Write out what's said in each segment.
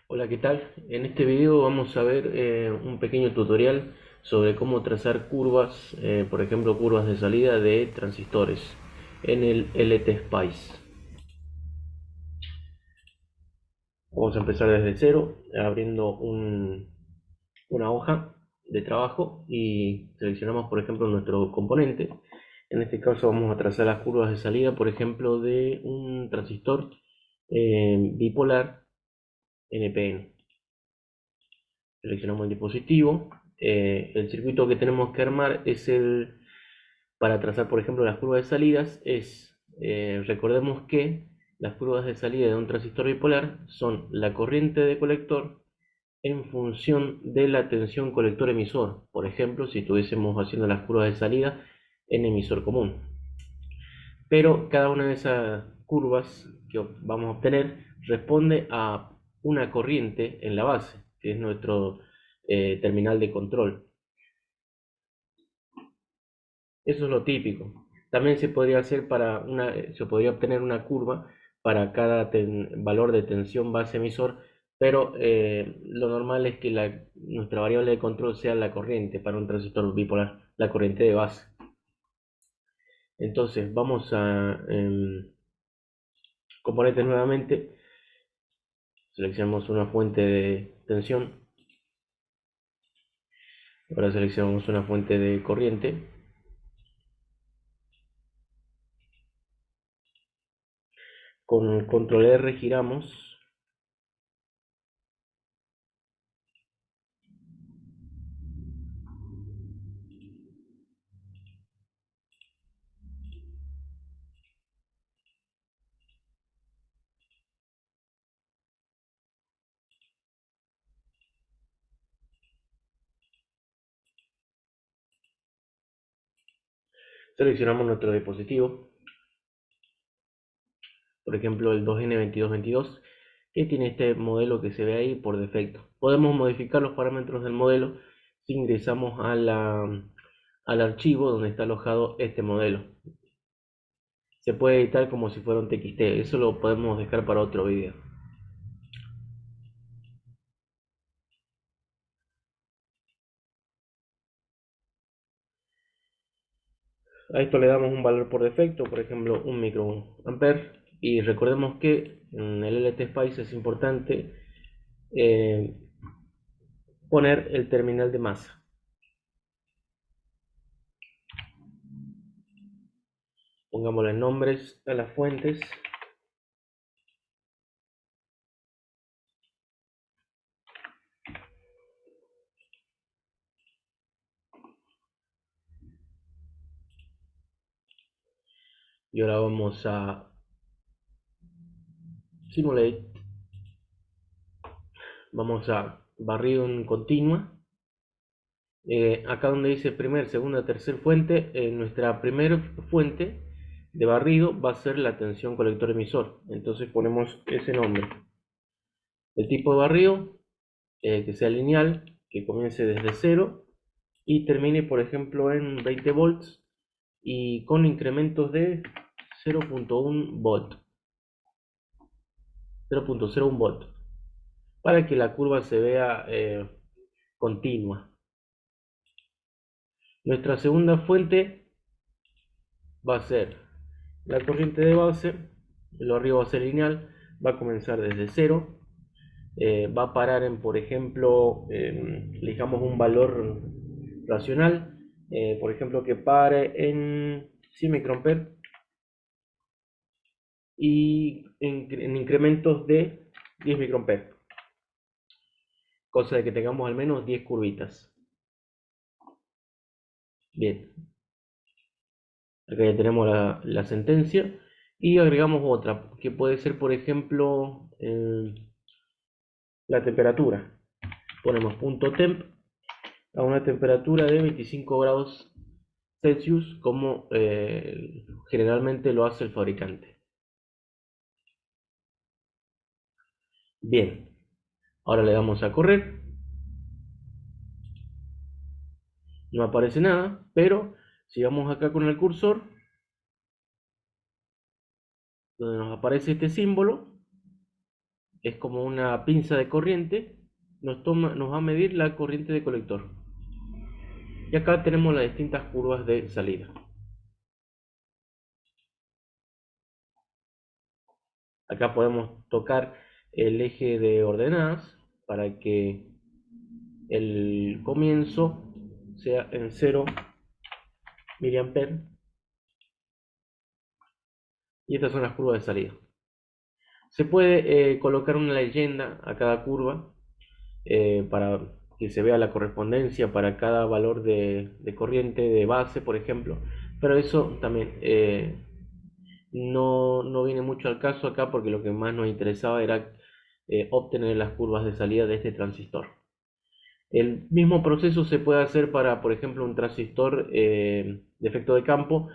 Hola, ¿qué tal? En este video vamos a ver un pequeño tutorial sobre cómo trazar curvas, por ejemplo, curvas de salida de transistores en el LTSpice. Vamos a empezar desde cero, abriendo una hoja de trabajo y seleccionamos, por ejemplo, nuestro componente. En este caso vamos a trazar las curvas de salida, por ejemplo, de un transistor bipolar NPN. Seleccionamos el dispositivo. El circuito que tenemos que armar es para trazar, por ejemplo, las curvas de salidas. Recordemos que las curvas de salida de un transistor bipolar son la corriente de colector en función de la tensión colector-emisor. Por ejemplo, si estuviésemos haciendo las curvas de salida en emisor común. Pero cada una de esas curvas que vamos a obtener responde a una corriente en la base, que es nuestro terminal de control. Eso es lo típico. También se podría hacer se podría obtener una curva para cada valor de tensión base emisor, pero lo normal es que nuestra variable de control sea la corriente para un transistor bipolar, la corriente de base. Entonces vamos a componentes nuevamente, seleccionamos una fuente de tensión, ahora seleccionamos una fuente de corriente. Con control R giramos. Seleccionamos nuestro dispositivo, por ejemplo el 2N2222, que tiene este modelo que se ve ahí por defecto. Podemos modificar los parámetros del modelo si ingresamos al archivo donde está alojado este modelo. Se puede editar como si fuera un TXT, eso lo podemos dejar para otro video. A esto le damos un valor por defecto, por ejemplo un microampere, y recordemos que en el LTSpice es importante eh, poner el terminal de masa. Pongámosle nombres a las fuentes. Y ahora vamos a Simulate. Vamos a barrido en continua. Acá donde dice primer, segunda, tercer fuente, nuestra primera fuente de barrido va a ser la tensión colector emisor. Entonces ponemos ese nombre. El tipo de barrido, que sea lineal, que comience desde cero y termine, por ejemplo, en 20 volts y con incrementos de 0.1 volt. 0.01 volt. Para que la curva se vea continua. Nuestra segunda fuente va a ser la corriente de base, lo arriba va a ser lineal, va a comenzar desde cero, va a parar en, por ejemplo, elijamos un valor racional, por ejemplo, que pare en 100 microampere y en incrementos de 10 microampere, cosa de que tengamos al menos 10 curvitas. Bien, acá ya tenemos la sentencia y agregamos otra, que puede ser, por ejemplo, la temperatura. Ponemos punto temp a una temperatura de 25 grados Celsius, como generalmente lo hace el fabricante. Bien, ahora le damos a correr. No aparece nada, pero si vamos acá con el cursor, donde nos aparece este símbolo, es como una pinza de corriente, nos va a medir la corriente de colector. Y acá tenemos las distintas curvas de salida. Acá podemos tocar el eje de ordenadas para que el comienzo sea en 0 miliamperes. Y estas son las curvas de salida. Se puede colocar una leyenda a cada curva para que se vea la correspondencia para cada valor de corriente de base, por ejemplo. Pero eso también no viene mucho al caso acá, porque lo que más nos interesaba era obtener las curvas de salida de este transistor. El mismo proceso se puede hacer para, por ejemplo, un transistor de efecto de campo,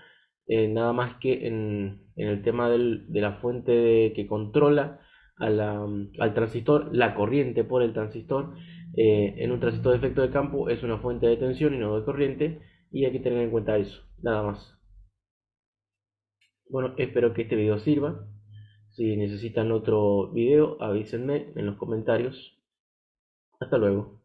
nada más que en el tema de la fuente que controla al transistor, la corriente por el transistor. En un transistor de efecto de campo es una fuente de tensión y no de corriente, y hay que tener en cuenta eso, nada más. Bueno, espero que este video sirva. Si necesitan otro video, avísenme en los comentarios. Hasta luego.